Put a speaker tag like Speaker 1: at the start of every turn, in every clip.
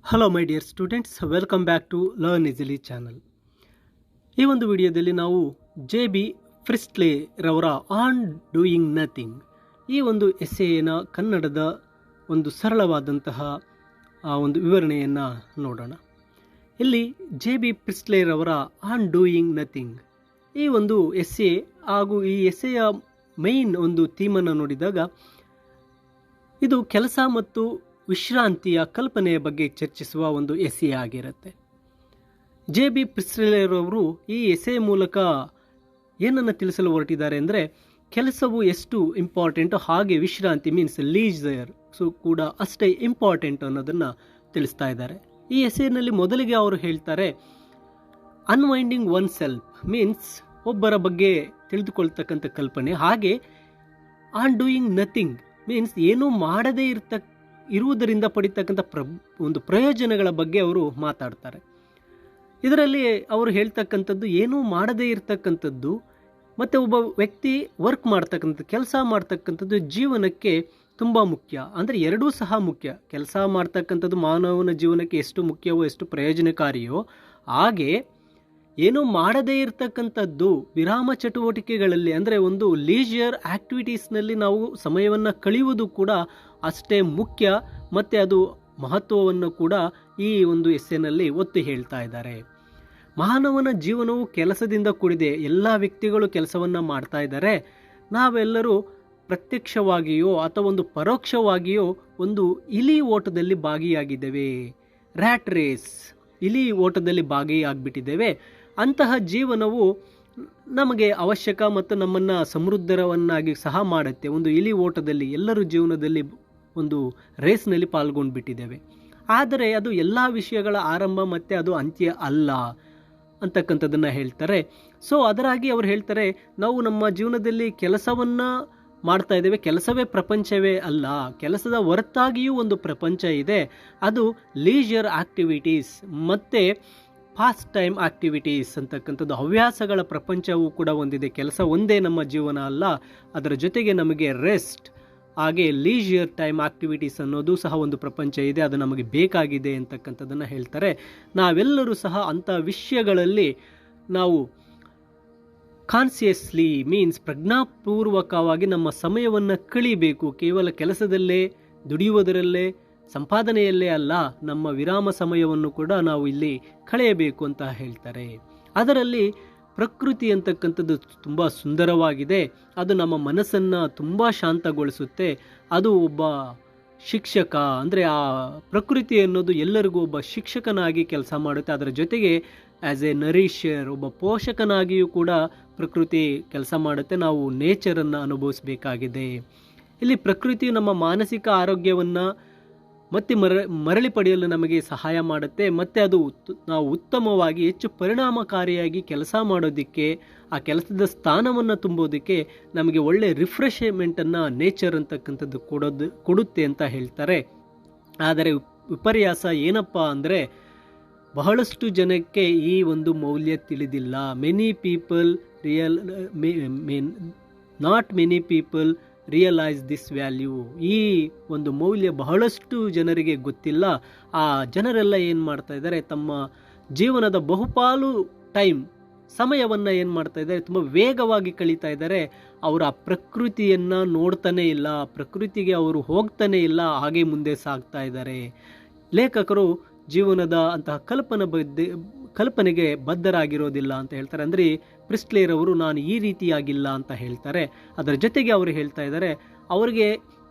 Speaker 1: Hello my dear students, welcome back to learn easily channel. ಈ ಒಂದು ವಿಡಿಯೋದಲ್ಲಿ ನಾವು ಜೆ.ಬಿ. ಪ್ರಿಸ್ಟ್ಲೆ ರವರ ಆನ್ ಡೂಯಿಂಗ್ ನಥಿಂಗ್ ಈ ಒಂದು ಎಸ್ಸೆನ ಕನ್ನಡದ ಒಂದು ಸರಳವಾದಂತಹ ಒಂದು ವಿವರಣೆಯನ್ನು ನೋಡೋಣ. ಇಲ್ಲಿ ಜೆ.ಬಿ. ಪ್ರಿಸ್ಟ್ಲೆ ರವರ ಆನ್ ಡೂಯಿಂಗ್ ನಥಿಂಗ್ ಈ ಒಂದು ಎಸ್ಸೆ ಹಾಗೂ ಈ ಎಸ್ಸೆಯ ಮೈನ್ ಒಂದು ಥೀಮನ್ನು ನೋಡಿದಾಗ ಇದು ಕೆಲಸ ಮತ್ತು ವಿಶ್ರಾಂತಿಯ ಕಲ್ಪನೆಯ ಬಗ್ಗೆ ಚರ್ಚಿಸುವ ಒಂದು ಎಸ್ಸೆ ಆಗಿರುತ್ತೆ. ಜೆ.ಬಿ. ಪ್ರಿಸ್ಟ್ಲೆರವರು ಈ ಎಸ್ಸೆ ಮೂಲಕ ಏನನ್ನು ತಿಳಿಸಲು ಹೊರಟಿದ್ದಾರೆ ಅಂದರೆ, ಕೆಲಸವು ಎಷ್ಟು ಇಂಪಾರ್ಟೆಂಟು ಹಾಗೆ ವಿಶ್ರಾಂತಿ ಮೀನ್ಸ್ ಲೀಜರ್ ಕೂಡ ಅಷ್ಟೇ ಇಂಪಾರ್ಟೆಂಟ್ ಅನ್ನೋದನ್ನು ತಿಳಿಸ್ತಾ ಇದ್ದಾರೆ. ಈ ಎಸ್ಸೆನಲ್ಲಿ ಮೊದಲಿಗೆ ಅವರು ಹೇಳ್ತಾರೆ, ಅನ್ವೈಂಡಿಂಗ್ ಒನ್ ಸೆಲ್ಫ್ ಮೀನ್ಸ್ ಒಬ್ಬರ ಬಗ್ಗೆ ತಿಳಿದುಕೊಳ್ತಕ್ಕಂಥ ಕಲ್ಪನೆ, ಹಾಗೆ ಆನ್ ಡೂಯಿಂಗ್ ನಥಿಂಗ್ ಮೀನ್ಸ್ ಏನೂ ಮಾಡದೇ ಇರುವುದರಿಂದ ಪಡಿತಕ್ಕಂಥ ಒಂದು ಪ್ರಯೋಜನಗಳ ಬಗ್ಗೆ ಅವರು ಮಾತಾಡ್ತಾರೆ. ಇದರಲ್ಲಿ ಅವರು ಹೇಳ್ತಕ್ಕಂಥದ್ದು ಏನೂ ಮಾಡದೇ ಇರತಕ್ಕಂಥದ್ದು ಮತ್ತು ಒಬ್ಬ ವ್ಯಕ್ತಿ ವರ್ಕ್ ಮಾಡ್ತಕ್ಕಂಥದ್ದು, ಕೆಲಸ ಮಾಡ್ತಕ್ಕಂಥದ್ದು ಜೀವನಕ್ಕೆ ತುಂಬ ಮುಖ್ಯ. ಅಂದರೆ ಎರಡೂ ಸಹ ಮುಖ್ಯ. ಕೆಲಸ ಮಾಡ್ತಕ್ಕಂಥದ್ದು ಮಾನವನ ಜೀವನಕ್ಕೆ ಎಷ್ಟು ಮುಖ್ಯವೋ, ಎಷ್ಟು ಪ್ರಯೋಜನಕಾರಿಯೋ, ಹಾಗೆ ಏನೂ ಮಾಡದೇ ಇರತಕ್ಕಂಥದ್ದು ವಿರಾಮ ಚಟುವಟಿಕೆಗಳಲ್ಲಿ ಅಂದರೆ ಒಂದು ಲೀಜರ್ ಆ್ಯಕ್ಟಿವಿಟೀಸ್ನಲ್ಲಿ ನಾವು ಸಮಯವನ್ನು ಕಳೆಯುವುದು ಕೂಡ ಅಷ್ಟೇ ಮುಖ್ಯ ಮತ್ತು ಅದು ಮಹತ್ವವನ್ನು ಕೂಡ ಈ ಒಂದು ಎಸ್ಸೆನಲ್ಲಿ ಒತ್ತಿ ಹೇಳ್ತಾ ಇದ್ದಾರೆ. ಮಾನವನ ಜೀವನವು ಕೆಲಸದಿಂದ ಕೂಡಿದೆ. ಎಲ್ಲ ವ್ಯಕ್ತಿಗಳು ಕೆಲಸವನ್ನು ಮಾಡ್ತಾ ಇದ್ದಾರೆ. ನಾವೆಲ್ಲರೂ ಪ್ರತ್ಯಕ್ಷವಾಗಿಯೋ ಅಥವಾ ಒಂದು ಪರೋಕ್ಷವಾಗಿಯೋ ಒಂದು ಇಲಿ ಓಟದಲ್ಲಿ ಭಾಗಿಯಾಗಿದ್ದೇವೆ. ರ್ಯಾಟ್ ರೇಸ್, ಇಲಿ ಓಟದಲ್ಲಿ ಭಾಗಿಯಾಗಿಬಿಟ್ಟಿದ್ದೇವೆ. ಅಂತಹ ಜೀವನವು ನಮಗೆ ಅವಶ್ಯಕ ಮತ್ತು ನಮ್ಮನ್ನು ಸಮೃದ್ಧವನ್ನಾಗಿ ಸಹ ಮಾಡುತ್ತೆ. ಒಂದು ಇಲಿ ಓಟದಲ್ಲಿ ಎಲ್ಲರೂ ಜೀವನದಲ್ಲಿ ಒಂದು ರೇಸ್ನಲ್ಲಿ ಪಾಲ್ಗೊಂಡ್ಬಿಟ್ಟಿದ್ದೇವೆ. ಆದರೆ ಅದು ಎಲ್ಲ ವಿಷಯಗಳ ಆರಂಭ ಮತ್ತು ಅದು ಅಂತ್ಯ ಅಲ್ಲ ಅಂತಕ್ಕಂಥದ್ದನ್ನು ಹೇಳ್ತಾರೆ. ಸೊ ಅದರಾಗಿ ಅವರು ಹೇಳ್ತಾರೆ, ನಾವು ನಮ್ಮ ಜೀವನದಲ್ಲಿ ಕೆಲಸವನ್ನು ಮಾಡ್ತಾ ಇದ್ದೇವೆ. ಕೆಲಸವೇ ಪ್ರಪಂಚವೇ ಅಲ್ಲ, ಕೆಲಸದ ಹೊರತಾಗಿಯೂ ಒಂದು ಪ್ರಪಂಚ ಇದೆ. ಅದು ಲೀಜರ್ ಆಕ್ಟಿವಿಟೀಸ್ ಮತ್ತು ಪಾಸ್ಟ್ ಟೈಮ್ ಆಕ್ಟಿವಿಟೀಸ್ ಅಂತಕ್ಕಂಥದ್ದು ಹವ್ಯಾಸಗಳ ಪ್ರಪಂಚವೂ ಕೂಡ ಹೊಂದಿದೆ. ಕೆಲಸ ಒಂದೇ ನಮ್ಮ ಜೀವನ ಅಲ್ಲ, ಅದರ ಜೊತೆಗೆ ನಮಗೆ ರೆಸ್ಟ್ ಹಾಗೆ ಲೀಜರ್ ಟೈಮ್ ಆಕ್ಟಿವಿಟೀಸ್ ಅನ್ನೋದು ಸಹ ಒಂದು ಪ್ರಪಂಚ ಇದೆ. ಅದು ನಮಗೆ ಬೇಕಾಗಿದೆ ಅಂತಕ್ಕಂಥದ್ದನ್ನು ಹೇಳ್ತಾರೆ. ನಾವೆಲ್ಲರೂ ಸಹ ಅಂಥ ವಿಷಯಗಳಲ್ಲಿ ನಾವು ಕಾನ್ಸಿಯಸ್ಲಿ ಮೀನ್ಸ್ ಪ್ರಜ್ಞಾಪೂರ್ವಕವಾಗಿ ನಮ್ಮ ಸಮಯವನ್ನು ಕಳಿಬೇಕು. ಕೇವಲ ಕೆಲಸದಲ್ಲೇ ದುಡಿಯುವುದರಲ್ಲೇ ಸಂಪಾದನೆಯಲ್ಲೇ ಅಲ್ಲ, ನಮ್ಮ ವಿರಾಮ ಸಮಯವನ್ನು ಕೂಡ ನಾವು ಇಲ್ಲಿ ಕಳೆಯಬೇಕು ಅಂತ ಹೇಳ್ತಾರೆ. ಅದರಲ್ಲಿ ಪ್ರಕೃತಿ ಅಂತಕ್ಕಂಥದ್ದು ತುಂಬ ಸುಂದರವಾಗಿದೆ. ಅದು ನಮ್ಮ ಮನಸ್ಸನ್ನು ತುಂಬ ಶಾಂತಗೊಳಿಸುತ್ತೆ. ಅದು ಒಬ್ಬ ಶಿಕ್ಷಕ ಅಂದರೆ ಆ ಪ್ರಕೃತಿ ಅನ್ನೋದು ಎಲ್ಲರಿಗೂ ಒಬ್ಬ ಶಿಕ್ಷಕನಾಗಿ ಕೆಲಸ ಮಾಡುತ್ತೆ. ಅದರ ಜೊತೆಗೆ ಆ್ಯಸ್ ಎ ನರಿಷರ್ ಒಬ್ಬ ಪೋಷಕನಾಗಿಯೂ ಕೂಡ ಪ್ರಕೃತಿ ಕೆಲಸ ಮಾಡುತ್ತೆ. ನಾವು ನೇಚರನ್ನು ಅನುಭವಿಸಬೇಕಾಗಿದೆ. ಇಲ್ಲಿ ಪ್ರಕೃತಿಯು ನಮ್ಮ ಮಾನಸಿಕ ಆರೋಗ್ಯವನ್ನು ಮತ್ತೆ ಮರಳಿ ಪಡೆಯಲು ನಮಗೆ ಸಹಾಯ ಮಾಡುತ್ತೆ. ಮತ್ತು ಅದು ನಾವು ಉತ್ತಮವಾಗಿ ಹೆಚ್ಚು ಪರಿಣಾಮಕಾರಿಯಾಗಿ ಕೆಲಸ ಮಾಡೋದಕ್ಕೆ, ಆ ಕೆಲಸದ ಸ್ಥಾನವನ್ನು ತುಂಬೋದಕ್ಕೆ ನಮಗೆ ಒಳ್ಳೆ ರಿಫ್ರೆಶ್ಮೆಂಟನ್ನು ನೇಚರ್ ಅಂತಕ್ಕಂಥದ್ದು ಕೊಡುತ್ತೆ ಅಂತ ಹೇಳ್ತಾರೆ. ಆದರೆ ವಿಪರ್ಯಾಸ ಏನಪ್ಪ ಅಂದರೆ, ಬಹಳಷ್ಟು ಜನಕ್ಕೆ ಈ ಒಂದು ಮೌಲ್ಯ ತಿಳಿದಿಲ್ಲ. Not many people realise this value. ಈ ಒಂದು ಮೌಲ್ಯ ಬಹಳಷ್ಟು ಜನರಿಗೆ ಗೊತ್ತಿಲ್ಲ. ಆ ಜನರೆಲ್ಲ ಏನು ಮಾಡ್ತಾ ಇದ್ದಾರೆ, ತಮ್ಮ ಜೀವನದ ಬಹುಪಾಲು ಸಮಯವನ್ನು ಏನು ಮಾಡ್ತಾ ಇದ್ದಾರೆ, ತುಂಬ ವೇಗವಾಗಿ ಕಳೀತಾ ಇದ್ದಾರೆ. ಅವರು ಆ ಪ್ರಕೃತಿಯನ್ನು ನೋಡ್ತಾನೆ ಇಲ್ಲ, ಪ್ರಕೃತಿಗೆ ಅವರು ಹೋಗ್ತಾನೆ ಇಲ್ಲ, ಹಾಗೆ ಮುಂದೆ ಸಾಗ್ತಾ ಇದ್ದಾರೆ. ಲೇಖಕರು ಜೀವನದ ಅಂತಹ ಕಲ್ಪನೆಗೆ ಬದ್ಧರಾಗಿರೋದಿಲ್ಲ ಅಂತ ಹೇಳ್ತಾರೆ. ಅಂದರೆ ಪ್ರಿಸ್ಟ್ಲೆರವರು ನಾನು ಈ ರೀತಿಯಾಗಿಲ್ಲ ಅಂತ ಹೇಳ್ತಾರೆ. ಅದರ ಜೊತೆಗೆ ಅವರು ಹೇಳ್ತಾ ಇದ್ದಾರೆ,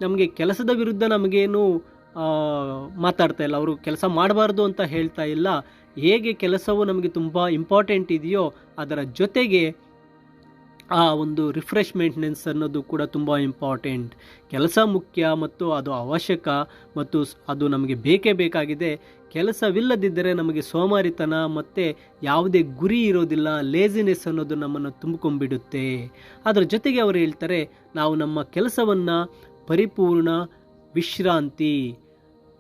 Speaker 1: ನಮಗೆ ಕೆಲಸದ ವಿರುದ್ಧ ನಮಗೇನು ಮಾತಾಡ್ತಾ ಇಲ್ಲ, ಅವರು ಕೆಲಸ ಮಾಡಬಾರ್ದು ಅಂತ ಹೇಳ್ತಾ ಇಲ್ಲ. ಹೇಗೆ ಕೆಲಸವು ನಮಗೆ ತುಂಬ ಇಂಪಾರ್ಟೆಂಟ್ ಇದೆಯೋ ಅದರ ಜೊತೆಗೆ ಆ ಒಂದು ರಿಫ್ರೆಶ್ಮೆಂಟ್ನೆಸ್ ಅನ್ನೋದು ಕೂಡ ತುಂಬ ಇಂಪಾರ್ಟೆಂಟ್. ಕೆಲಸ ಮುಖ್ಯ ಮತ್ತು ಅದು ಅವಶ್ಯಕ ಮತ್ತು ಅದು ನಮಗೆ ಬೇಕೇ ಬೇಕಾಗಿದೆ. ಕೆಲಸವಿಲ್ಲದಿದ್ದರೆ ನಮಗೆ ಸೋಮಾರಿತನ ಮತ್ತು ಯಾವುದೇ ಗುರಿ ಇರೋದಿಲ್ಲ, ಲೇಜಿನೆಸ್ ಅನ್ನೋದು ನಮ್ಮನ್ನು ತುಂಬಿಕೊಂಡ್ಬಿಡುತ್ತೆ. ಅದರ ಜೊತೆಗೆ ಅವರು ಹೇಳ್ತಾರೆ, ನಾವು ನಮ್ಮ ಕೆಲಸವನ್ನು ಪರಿಪೂರ್ಣ ವಿಶ್ರಾಂತಿ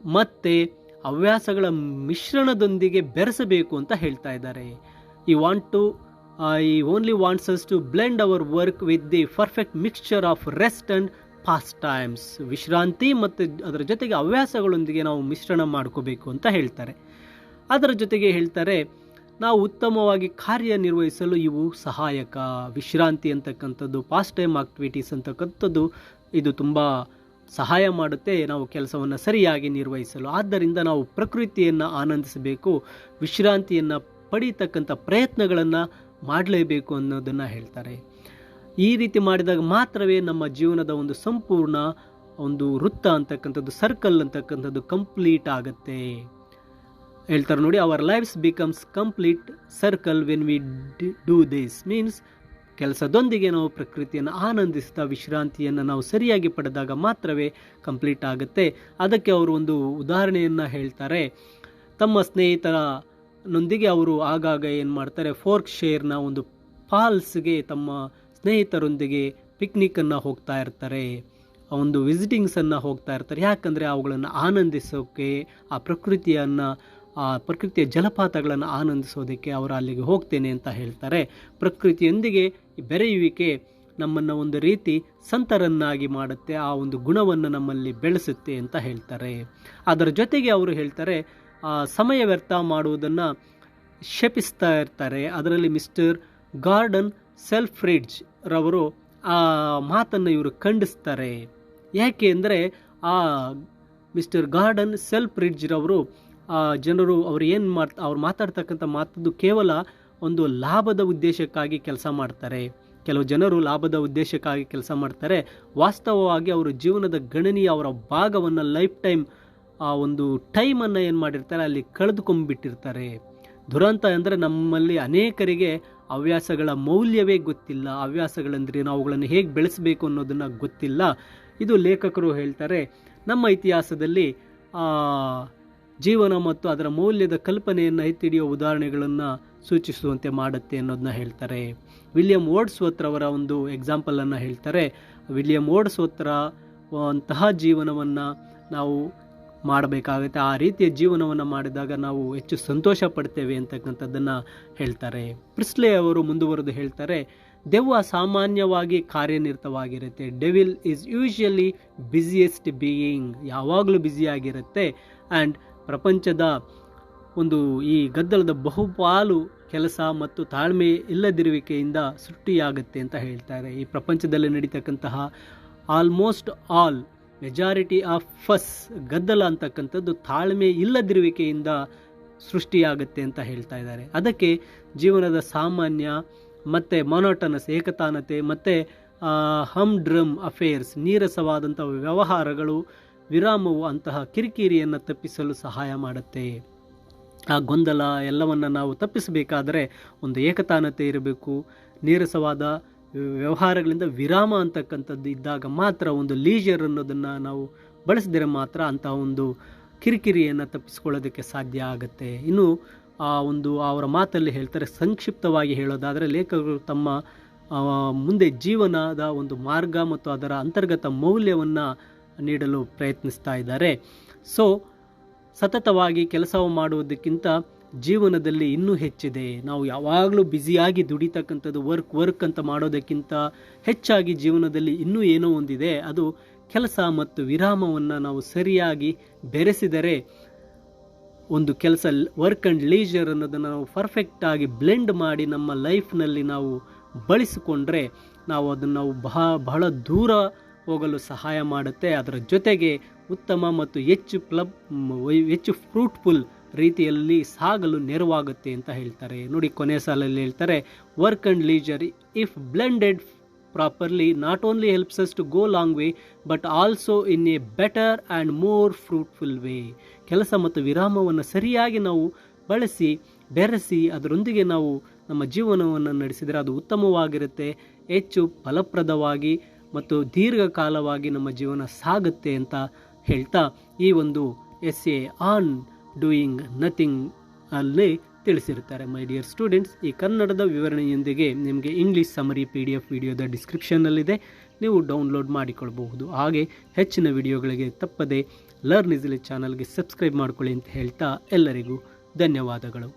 Speaker 1: ಮತ್ತು ಹವ್ಯಾಸಗಳ ಮಿಶ್ರಣದೊಂದಿಗೆ ಬೆರೆಸಬೇಕು ಅಂತ ಹೇಳ್ತಾ ಇದ್ದಾರೆ. He only wants us to blend our work with the perfect mixture of rest and past times. ವಿಶ್ರಾಂತಿ ಮತ್ತು ಅದರ ಜೊತೆಗೆ ಹವ್ಯಾಸಗಳೊಂದಿಗೆ ನಾವು ಮಿಶ್ರಣ ಮಾಡ್ಕೋಬೇಕು ಅಂತ ಹೇಳ್ತಾರೆ. ಅದರ ಜೊತೆಗೆ ಹೇಳ್ತಾರೆ ನಾವು ಉತ್ತಮವಾಗಿ ಕಾರ್ಯನಿರ್ವಹಿಸಲು ಇವು ಸಹಾಯಕ. ವಿಶ್ರಾಂತಿ ಅಂತಕ್ಕಂಥದ್ದು, ಪಾಸ್ಟ್ ಟೈಮ್ ಆಕ್ಟಿವಿಟೀಸ್ ಅಂತಕ್ಕಂಥದ್ದು ಇದು ತುಂಬ ಸಹಾಯ ಮಾಡುತ್ತೆ ನಾವು ಕೆಲಸವನ್ನು ಸರಿಯಾಗಿ ನಿರ್ವಹಿಸಲು. ಆದ್ದರಿಂದ ನಾವು ಪ್ರಕೃತಿಯನ್ನು ಆನಂದಿಸಬೇಕು, ವಿಶ್ರಾಂತಿಯನ್ನು ಪಡೀತಕ್ಕಂಥ ಪ್ರಯತ್ನಗಳನ್ನು ಮಾಡಲೇಬೇಕು ಅನ್ನೋದನ್ನು ಹೇಳ್ತಾರೆ. ಈ ರೀತಿ ಮಾಡಿದಾಗ ಮಾತ್ರವೇ ನಮ್ಮ ಜೀವನದ ಒಂದು ಸಂಪೂರ್ಣ ಒಂದು ವೃತ್ತ ಅಂತಕ್ಕಂಥದ್ದು, ಸರ್ಕಲ್ ಅಂತಕ್ಕಂಥದ್ದು ಕಂಪ್ಲೀಟ್ ಆಗುತ್ತೆ. ಹೇಳ್ತಾರೆ ನೋಡಿ, our lifes becomes complete circle when we do this. Means ಕೆಲಸದೊಂದಿಗೆ ನಾವು ಪ್ರಕೃತಿಯನ್ನು ಆನಂದಿಸ್ತಾ ವಿಶ್ರಾಂತಿಯನ್ನು ನಾವು ಸರಿಯಾಗಿ ಪಡೆದಾಗ ಮಾತ್ರವೇ ಕಂಪ್ಲೀಟ್ ಆಗುತ್ತೆ. ಅದಕ್ಕೆ ಅವರು ಒಂದು ಉದಾಹರಣೆಯನ್ನು ಹೇಳ್ತಾರೆ. ತಮ್ಮ ಸ್ನೇಹಿತರನೊಂದಿಗೆ ಅವರು ಆಗಾಗ ಏನು ಮಾಡ್ತಾರೆ, ಫೋರ್ಕ್ ಶೇರ್ನ ಒಂದು ಫಾಲ್ಸ್ಗೆ ತಮ್ಮ ಸ್ನೇಹಿತರೊಂದಿಗೆ ಪಿಕ್ನಿಕ್ಕನ್ನು ಹೋಗ್ತಾ ಇರ್ತಾರೆ, ಒಂದು ವಿಸಿಟಿಂಗ್ಸನ್ನು ಹೋಗ್ತಾ ಇರ್ತಾರೆ. ಯಾಕಂದರೆ ಅವುಗಳನ್ನು ಆನಂದಿಸೋಕ್ಕೆ, ಆ ಪ್ರಕೃತಿಯ ಜಲಪಾತಗಳನ್ನು ಆನಂದಿಸೋದಕ್ಕೆ ಅವರು ಅಲ್ಲಿಗೆ ಹೋಗ್ತೇನೆ ಅಂತ ಹೇಳ್ತಾರೆ. ಪ್ರಕೃತಿಯೊಂದಿಗೆ ಬೆರೆಯುವಿಕೆ ನಮ್ಮನ್ನು ಒಂದು ರೀತಿ ಸಂತರನ್ನಾಗಿ ಮಾಡುತ್ತೆ, ಆ ಒಂದು ಗುಣವನ್ನು ನಮ್ಮಲ್ಲಿ ಬೆಳೆಸುತ್ತೆ ಅಂತ ಹೇಳ್ತಾರೆ. ಅದರ ಜೊತೆಗೆ ಅವರು ಹೇಳ್ತಾರೆ ಸಮಯ ವ್ಯರ್ಥ ಮಾಡುವುದನ್ನು ಶಪಿಸ್ತಾ ಇರ್ತಾರೆ. ಅದರಲ್ಲಿ ಮಿಸ್ಟರ್ ಗಾರ್ಡನ್ ಸೆಲ್ಫ್ರಿಡ್ಜ್ ರವರು ಆ ಮಾತನ್ನು ಇವರು ಖಂಡಿಸ್ತಾರೆ. ಯಾಕೆ ಅಂದರೆ ಆ ಮಿಸ್ಟರ್ ಗಾರ್ಡನ್ ಸೆಲ್ಫ್ರಿಡ್ಜ್ ರವರು ಜನರು ಅವ್ರು ಮಾತಾಡ್ತಕ್ಕಂಥ ಮಾತದ್ದು ಕೇವಲ ಒಂದು ಲಾಭದ ಉದ್ದೇಶಕ್ಕಾಗಿ ಕೆಲಸ ಮಾಡ್ತಾರೆ. ಕೆಲವು ಜನರು ಲಾಭದ ಉದ್ದೇಶಕ್ಕಾಗಿ ಕೆಲಸ ಮಾಡ್ತಾರೆ. ವಾಸ್ತವವಾಗಿ ಅವರು ಜೀವನದ ಗಣನೀಯ ಅವರ ಭಾಗವನ್ನು ಲೈಫ್ ಟೈಮ್ ಆ ಒಂದು ಟೈಮನ್ನು ಏನು ಮಾಡಿರ್ತಾರೆ ಅಲ್ಲಿ ಕಳೆದುಕೊಂಡ್ಬಿಟ್ಟಿರ್ತಾರೆ. ದುರಂತ ಅಂದರೆ ನಮ್ಮಲ್ಲಿ ಅನೇಕರಿಗೆ ಹವ್ಯಾಸಗಳ ಮೌಲ್ಯವೇ ಗೊತ್ತಿಲ್ಲ. ಹವ್ಯಾಸಗಳೆಂದರೆ ಅವುಗಳನ್ನು ಹೇಗೆ ಬೆಳೆಸಬೇಕು ಅನ್ನೋದನ್ನು ಗೊತ್ತಿಲ್ಲ. ಇದು ಲೇಖಕರು ಹೇಳ್ತಾರೆ, ನಮ್ಮ ಇತಿಹಾಸದಲ್ಲಿ ಜೀವನ ಮತ್ತು ಅದರ ಮೌಲ್ಯದ ಕಲ್ಪನೆಯನ್ನು ಎತ್ತಿಡಿಯುವ ಉದಾಹರಣೆಗಳನ್ನು ಸೂಚಿಸುವಂತೆ ಮಾಡುತ್ತೆ ಅನ್ನೋದನ್ನ ಹೇಳ್ತಾರೆ. ವಿಲಿಯಂ ವರ್ಡ್ಸ್ವರ್ತ್ ರವರ ಒಂದು ಎಕ್ಸಾಂಪಲನ್ನು ಹೇಳ್ತಾರೆ. ವಿಲಿಯಂ ವರ್ಡ್ಸ್ವರ್ತ್ ಅಂತಹ ಜೀವನವನ್ನು ನಾವು ಮಾಡಬೇಕಾಗುತ್ತೆ. ಆ ರೀತಿಯ ಜೀವನವನ್ನು ಮಾಡಿದಾಗ ನಾವು ಹೆಚ್ಚು ಸಂತೋಷ ಪಡ್ತೇವೆ ಅಂತಕ್ಕಂಥದ್ದನ್ನು ಹೇಳ್ತಾರೆ. ಪ್ರಿಸ್ಲೆ ಅವರು ಮುಂದುವರೆದು ಹೇಳ್ತಾರೆ, ದೆವ್ವ ಸಾಮಾನ್ಯವಾಗಿ ಕಾರ್ಯನಿರತವಾಗಿರುತ್ತೆ. Devil is usually busiest being. ಯಾವಾಗಲೂ ಬ್ಯುಸಿಯಾಗಿರುತ್ತೆ. ಆ್ಯಂಡ್ ಪ್ರಪಂಚದ ಒಂದು ಈ ಗದ್ದಲದ ಬಹುಪಾಲು ಕೆಲಸ ಮತ್ತು ತಾಳ್ಮೆ ಇಲ್ಲದಿರುವಿಕೆಯಿಂದ ಸೃಷ್ಟಿಯಾಗುತ್ತೆ ಅಂತ ಹೇಳ್ತಾರೆ. ಈ ಪ್ರಪಂಚದಲ್ಲಿ ನಡೀತಕ್ಕಂತಹ ಆಲ್ಮೋಸ್ಟ್ ಆಲ್ ಮೆಜಾರಿಟಿ ಆಫ್ ಫಸ್ ಗದ್ದಲ ಅಂತಕ್ಕಂಥದ್ದು ತಾಳ್ಮೆ ಇಲ್ಲದಿರುವಿಕೆಯಿಂದ ಸೃಷ್ಟಿಯಾಗುತ್ತೆ ಅಂತ ಹೇಳ್ತಾ ಇದ್ದಾರೆ. ಅದಕ್ಕೆ ಜೀವನದ ಸಾಮಾನ್ಯ ಮತ್ತು ಮೊನೋಟನಸ್ ಏಕತಾನತೆ ಮತ್ತು ಹಮ್ಡ್ರಮ್ ಅಫೇರ್ಸ್ ನೀರಸವಾದಂಥ ವ್ಯವಹಾರಗಳು ವಿರಾಮವು ಅಂತಹ ಕಿರಿಕಿರಿಯನ್ನು ತಪ್ಪಿಸಲು ಸಹಾಯ ಮಾಡುತ್ತೆ. ಆ ಗೊಂದಲ ಎಲ್ಲವನ್ನು ನಾವು ತಪ್ಪಿಸಬೇಕಾದರೆ ಒಂದು ಏಕತಾನತೆ ಇರಬೇಕು. ನೀರಸವಾದ ವ್ಯವಹಾರಗಳಿಂದ ವಿರಾಮ ಅಂತಕ್ಕಂಥದ್ದು ಇದ್ದಾಗ ಮಾತ್ರ, ಒಂದು ಲೀಜರ್ ಅನ್ನೋದನ್ನು ನಾವು ಬಳಸಿದರೆ ಮಾತ್ರ ಅಂತಹ ಒಂದು ಕಿರಿಕಿರಿಯನ್ನು ತಪ್ಪಿಸ್ಕೊಳ್ಳೋದಕ್ಕೆ ಸಾಧ್ಯ ಆಗುತ್ತೆ. ಇನ್ನು ಅವರ ಮಾತಲ್ಲಿ ಹೇಳ್ತಾರೆ, ಸಂಕ್ಷಿಪ್ತವಾಗಿ ಹೇಳೋದಾದರೆ ಲೇಖಕರು ತಮ್ಮ ಮುಂದೆ ಜೀವನದ ಒಂದು ಮಾರ್ಗ ಮತ್ತು ಅದರ ಅಂತರ್ಗತ ಮೌಲ್ಯವನ್ನು ನೀಡಲು ಪ್ರಯತ್ನಿಸ್ತಾ ಇದ್ದಾರೆ. ಸೊ ಸತತವಾಗಿ ಕೆಲಸ ಮಾಡುವುದಕ್ಕಿಂತ ಜೀವನದಲ್ಲಿ ಇನ್ನೂ ಹೆಚ್ಚಿದೆ. ನಾವು ಯಾವಾಗಲೂ ಬ್ಯುಸಿಯಾಗಿ ದುಡಿತಕ್ಕಂಥದ್ದು ವರ್ಕ್ ಅಂತ ಮಾಡೋದಕ್ಕಿಂತ ಹೆಚ್ಚಾಗಿ ಜೀವನದಲ್ಲಿ ಇನ್ನೂ ಏನೋ ಒಂದಿದೆ. ಅದು ಕೆಲಸ ಮತ್ತು ವಿರಾಮವನ್ನು ನಾವು ಸರಿಯಾಗಿ ಬೆರೆಸಿದರೆ ಒಂದು ಕೆಲಸ ವರ್ಕ್ ಆ್ಯಂಡ್ ಲೀಜರ್ ಅನ್ನೋದನ್ನು ನಾವು ಪರ್ಫೆಕ್ಟಾಗಿ ಬ್ಲೆಂಡ್ ಮಾಡಿ ನಮ್ಮ ಲೈಫ್ನಲ್ಲಿ ನಾವು ಬಳಸಿಕೊಂಡ್ರೆ ನಾವು ಅದನ್ನು ಬಹಳ ದೂರ ಹೋಗಲು ಸಹಾಯ ಮಾಡುತ್ತೆ. ಅದರ ಜೊತೆಗೆ ಉತ್ತಮ ಮತ್ತು ಹೆಚ್ಚು ಫ್ರೂಟ್ಫುಲ್ ರೀತಿಯಲ್ಲಿ ಸಾಗಲು ನೆರವಾಗುತ್ತೆ ಅಂತ ಹೇಳ್ತಾರೆ. ನೋಡಿ, ಕೊನೆಯ ಸಾಲಲ್ಲಿ ಹೇಳ್ತಾರೆ, work and leisure if blended properly not only helps us to go long way but also in a better and more fruitful way. ಕೆಲಸ ಮತ್ತು ವಿರಾಮವನ್ನು ಸರಿಯಾಗಿ ನಾವು ಬೆರೆಸಿ ಅದರೊಂದಿಗೆ ನಾವು ನಮ್ಮ ಜೀವನವನ್ನು ನಡೆಸಿದರೆ ಅದು ಉತ್ತಮವಾಗಿರುತ್ತೆ, ಹೆಚ್ಚು ಫಲಪ್ರದವಾಗಿ ಮತ್ತು ದೀರ್ಘಕಾಲವಾಗಿ ನಮ್ಮ ಜೀವನ ಸಾಗುತ್ತೆ ಅಂತ ಹೇಳ್ತಾ ಈ ಒಂದು ಎಸ್ಸೆ ಆನ್ ಡೂಯಿಂಗ್ ನಥಿಂಗ್ ಅಲ್ಲಿ ತಿಳಿಸಿರ್ತಾರೆ. ಮೈ ಡಿಯರ್ ಸ್ಟೂಡೆಂಟ್ಸ್, ಈ ಕನ್ನಡದ ವಿವರಣೆಯೊಂದಿಗೆ ನಿಮಗೆ ಇಂಗ್ಲೀಷ್ ಸಮರಿ PDF ವಿಡಿಯೋದ ಡಿಸ್ಕ್ರಿಪ್ಷನ್ನಲ್ಲಿದೆ, ನೀವು ಡೌನ್ಲೋಡ್ ಮಾಡಿಕೊಳ್ಬಹುದು. ಹಾಗೆ ಹೆಚ್ಚಿನ ವಿಡಿಯೋಗಳಿಗೆ ತಪ್ಪದೆ ಲರ್ನ್ ಈಸಿಲಿ ಚಾನಲ್ಗೆ ಸಬ್ಸ್ಕ್ರೈಬ್ ಮಾಡ್ಕೊಳ್ಳಿ ಅಂತ ಹೇಳ್ತಾ ಎಲ್ಲರಿಗೂ ಧನ್ಯವಾದಗಳು.